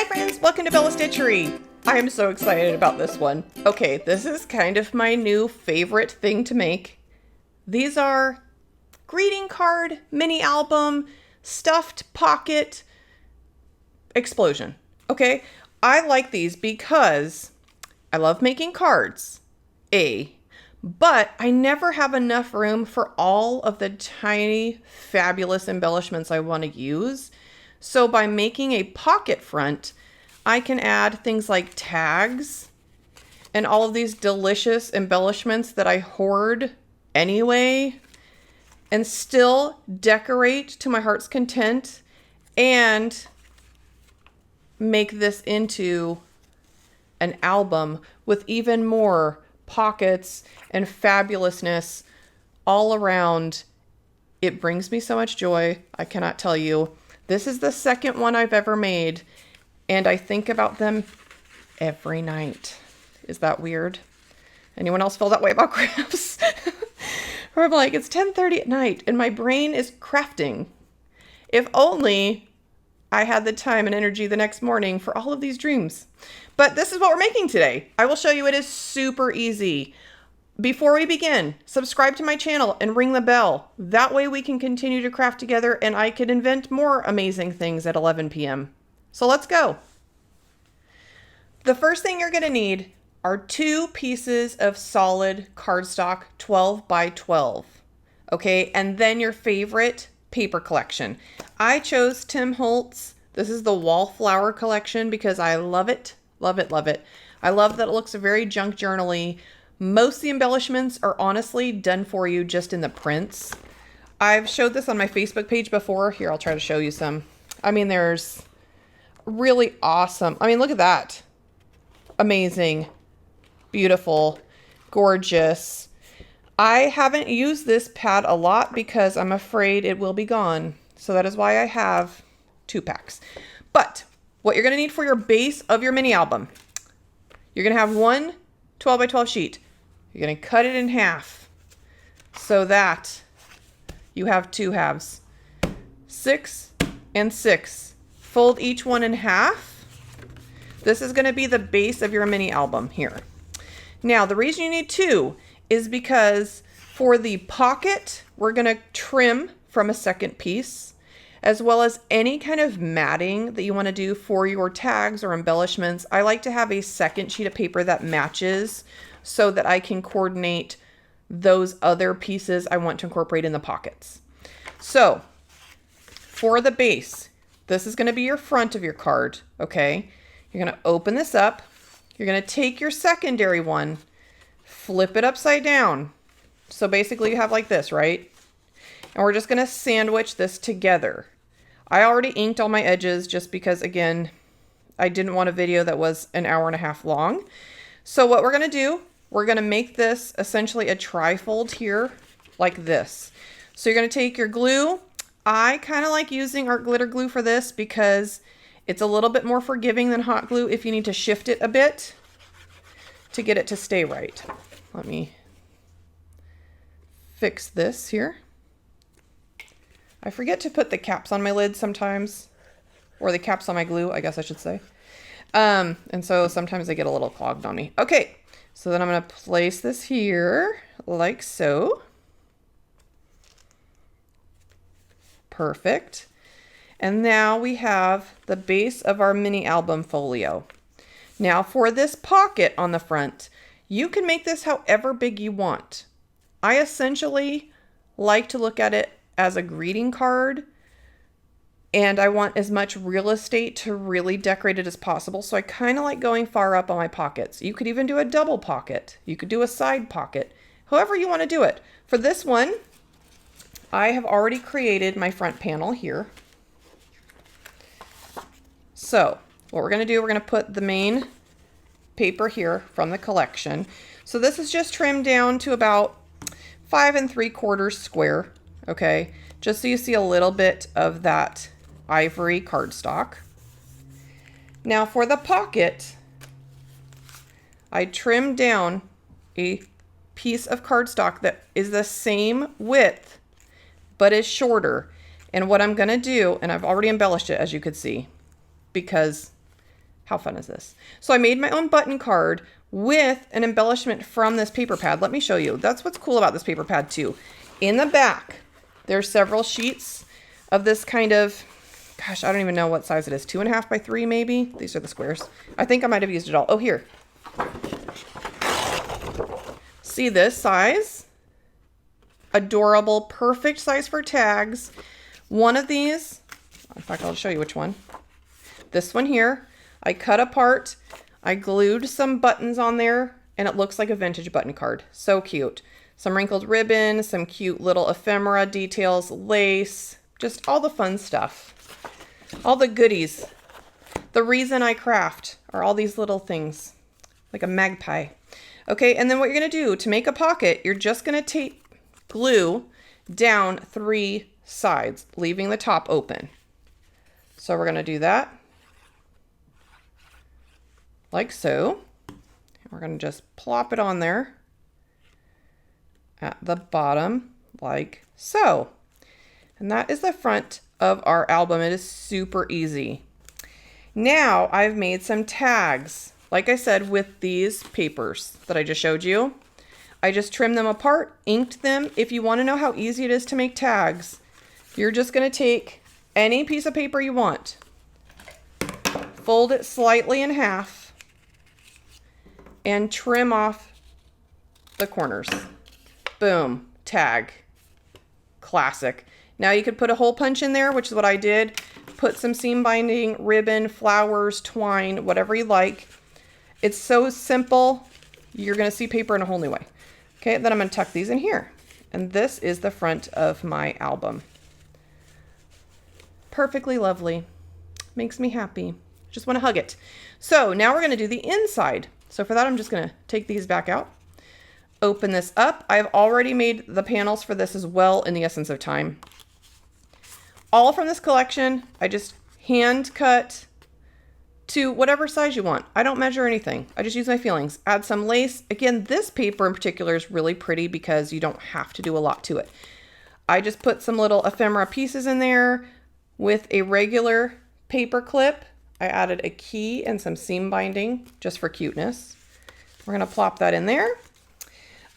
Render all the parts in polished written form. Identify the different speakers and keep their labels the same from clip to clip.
Speaker 1: friends, welcome to Bella Stitchery. I am so excited about this one. Okay, this is kind of my new favorite thing to make. These are greeting card, mini album, stuffed pocket explosion. Okay, I like these because I love making cards, but I never have enough room for all of the tiny, fabulous embellishments I want to use. So by making a pocket front, I can add things like tags and all of these delicious embellishments that I hoard anyway, and still decorate to my heart's content and make this into an album with even more pockets and fabulousness all around. It brings me so much joy. I cannot tell you. This is the second one I've ever made, and I think about them every night. Is that weird? Anyone else feel that way about crafts? Or I'm like, it's 10:30 at night and my brain is crafting. If only I had the time and energy the next morning for all of these dreams. But this is what we're making today. I will show you. It is super easy. Before we begin, subscribe to my channel and ring the bell. That way we can continue to craft together and I can invent more amazing things at 11 p.m. So let's go. The first thing you're going to need are 2 pieces of solid cardstock 12 by 12. Okay, and then your favorite paper collection. I chose Tim Holtz. This is the Wallflower collection because I love it. Love it, love it. I love that it looks very junk journal-y. Most of the embellishments are honestly done for you just in the prints. I've showed this on my Facebook page before. Here, I'll try to show you some. I mean, there's really awesome. I mean, look at that. Amazing. Beautiful. Gorgeous. I haven't used this pad a lot because I'm afraid it will be gone. So that is why I have 2 packs. But what you're going to need for your base of your mini album, you're going to have one 12 by 12 sheet. You're going to cut it in half so that you have 2 halves. 6 and 6. Fold each one in half. This is going to be the base of your mini album here. Now, the reason you need 2 is because for the pocket, we're going to trim from a second piece, as well as any kind of matting that you want to do for your tags or embellishments. I like to have a second sheet of paper that matches so that I can coordinate those other pieces I want to incorporate in the pockets. So for the base, this is going to be your front of your card. Okay. You're going to open this up. You're going to take your secondary one, flip it upside down. So basically you have like this, right? And we're just going to sandwich this together. I already inked all my edges just because, again, I didn't want a video that was an hour and a half long. So what we're going to do, we're going to make this essentially a trifold here like this. So you're going to take your glue. I kind of like using art glitter glue for this because it's a little bit more forgiving than hot glue if you need to shift it a bit to get it to stay right. Let me fix this here. I forget to put the caps on my lid sometimes, or the caps on my glue, I guess I should say. And so sometimes they get a little clogged on me. Okay, so then I'm going to place this here like so. Perfect. And now we have the base of our mini album folio. Now for this pocket on the front, you can make this however big you want. I essentially like to look at it as a greeting card, and I want as much real estate to really decorate it as possible. So I kind of like going far up on my pockets. You could even do a double pocket. You could do a side pocket, however you want to do it. For this one, I have already created my front panel here. So what we're going to do, we're going to put the main paper here from the collection. So this is just trimmed down to about 5 3/4 square. Okay, just so you see a little bit of that ivory cardstock. Now for the pocket, I trimmed down a piece of cardstock that is the same width, but is shorter. And what I'm gonna do, and I've already embellished it as you could see, because How fun is this? So I made my own button card with an embellishment from this paper pad. Let me show you. That's what's cool about this paper pad too. In the back, there's several sheets of this kind of, gosh, I don't even know what size it is. 2.5 by 3 maybe. These are the squares. I think I might have used it all. Oh, here. See this size? Adorable, perfect size for tags. One of these, in fact, I'll show you which one. This one here, I cut apart. I glued some buttons on there and it looks like a vintage button card. So cute. Some wrinkled ribbon, some cute little ephemera details, lace, just all the fun stuff. All the goodies. The reason I craft are all these little things, like a magpie. Okay, and then what you're gonna do to make a pocket, you're just gonna tape glue down 3 sides, leaving the top open. So we're gonna do that like so. We're gonna just plop it on there at the bottom like so. And that is the front of our album. It is super easy. Now I've made some tags, like I said, with these papers that I just showed you. I just trimmed them apart, inked them. If you want to know how easy it is to make tags, you're just going to take any piece of paper you want, fold it slightly in half, and trim off the corners. Boom, tag. Classic. Now you could put a hole punch in there, which is what I did. Put some seam binding, ribbon, flowers, twine, whatever you like. It's so simple. You're going to see paper in a whole new way. Okay, then I'm going to tuck these in here. And this is the front of my album. Perfectly lovely. Makes me happy. Just want to hug it. So now we're going to do the inside. So for that, I'm just going to take these back out. Open this up. I've already made the panels for this as well in the essence of time. All from this collection. I just hand cut to whatever size you want. I don't measure anything. I just use my feelings. Add some lace. Again, this paper in particular is really pretty because you don't have to do a lot to it. I just put some little ephemera pieces in there with a regular paper clip. I added a key and some seam binding just for cuteness. We're going to plop that in there.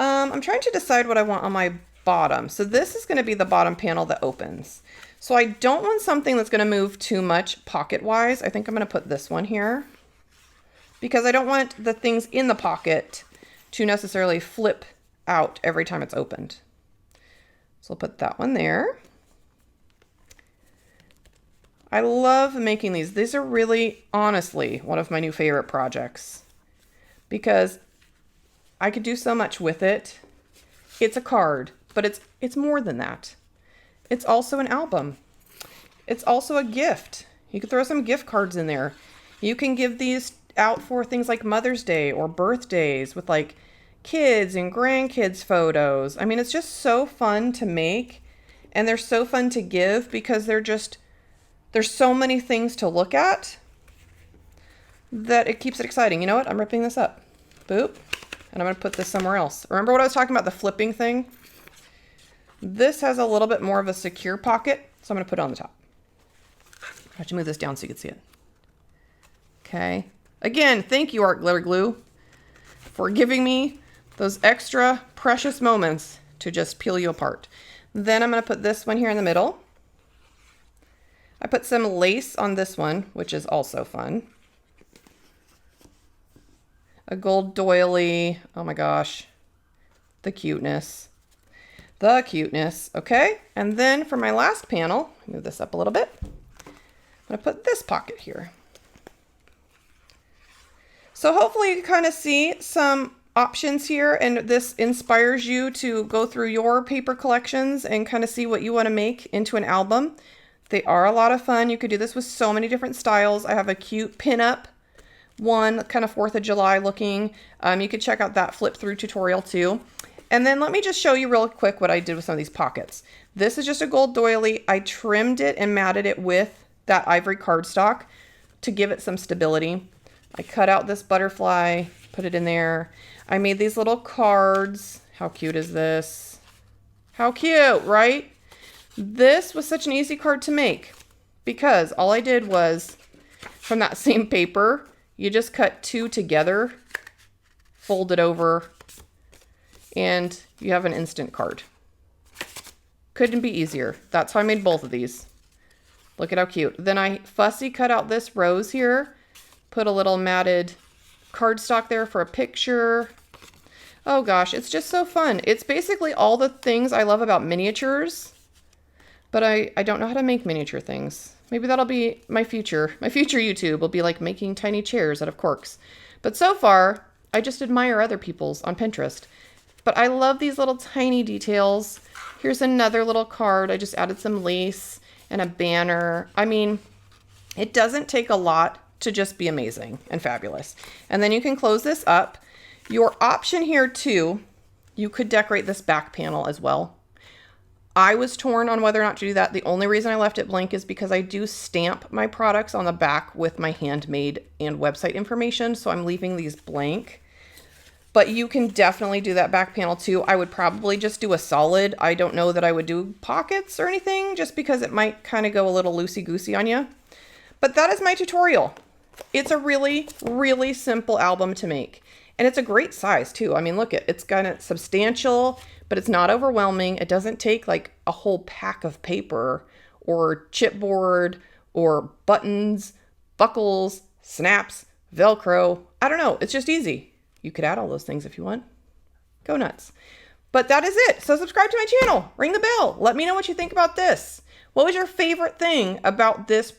Speaker 1: I'm trying to decide what I want on my bottom. So this is going to be the bottom panel that opens. So I don't want something that's going to move too much pocket-wise. I think I'm going to put this one here because I don't want the things in the pocket to necessarily flip out every time it's opened. So I'll put that one there. I love making these. These are really, honestly, one of my new favorite projects because I could do so much with it. It's a card, but it's more than that. It's also an album. It's also a gift. You could throw some gift cards in there. You can give these out for things like Mother's Day or birthdays with like kids and grandkids photos. I mean, it's just so fun to make and they're so fun to give because there's so many things to look at that it keeps it exciting. You know what? I'm ripping this up. Boop. And I'm going to put this somewhere else. Remember what I was talking about, the flipping thing? This has a little bit more of a secure pocket, so I'm going to put it on the top. I have to move this down so you can see it. Okay. Again, thank you, Art Glitter Glue, for giving me those extra precious moments to just peel you apart. Then I'm going to put this one here in the middle. I put some lace on this one, which is also fun. A gold doily. Oh my gosh. The cuteness. The cuteness. Okay. And then for my last panel, move this up a little bit. I'm going to put this pocket here. So hopefully you can kind of see some options here and this inspires you to go through your paper collections and kind of see what you want to make into an album. They are a lot of fun. You could do this with so many different styles. I have a cute pinup one, kind of 4th of July looking. You could check out that flip through tutorial too. And then let me just show you real quick what I did with some of these pockets. This is just a gold doily. I trimmed it and matted it with that ivory cardstock to give it some stability. I cut out this butterfly, put it in there. I made these little cards. How cute is this? How cute, right? This was such an easy card to make because all I did was from that same paper, You just cut 2 together, fold it over, and you have an instant card. Couldn't be easier. That's how I made both of these. Look at how cute. Then I fussy cut out this rose here, put a little matted cardstock there for a picture. Oh gosh, it's just so fun. It's basically all the things I love about miniatures, but I don't know how to make miniature things. Maybe that'll be my future. My future YouTube will be like making tiny chairs out of corks. But so far, I just admire other people's on Pinterest. But I love these little tiny details. Here's another little card. I just added some lace and a banner. I mean, it doesn't take a lot to just be amazing and fabulous. And then you can close this up. Your option here too, you could decorate this back panel as well. I was torn on whether or not to do that. The only reason I left it blank is because I do stamp my products on the back with my handmade and website information. So I'm leaving these blank. But you can definitely do that back panel too. I would probably just do a solid. I don't know that I would do pockets or anything just because it might kind of go a little loosey-goosey on you. But that is my tutorial. It's a really, really simple album to make. And it's a great size too. I mean, look at it's kind of substantial, but it's not overwhelming. It doesn't take like a whole pack of paper or chipboard or buttons, buckles, snaps, Velcro. I don't know. It's just easy. You could add all those things if you want. Go nuts. But that is it. So subscribe to my channel. Ring the bell. Let me know what you think about this. What was your favorite thing about this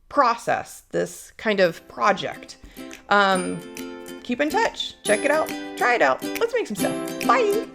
Speaker 1: process, this kind of project? Keep in touch. Check it out. Try it out. Let's make some stuff. Bye.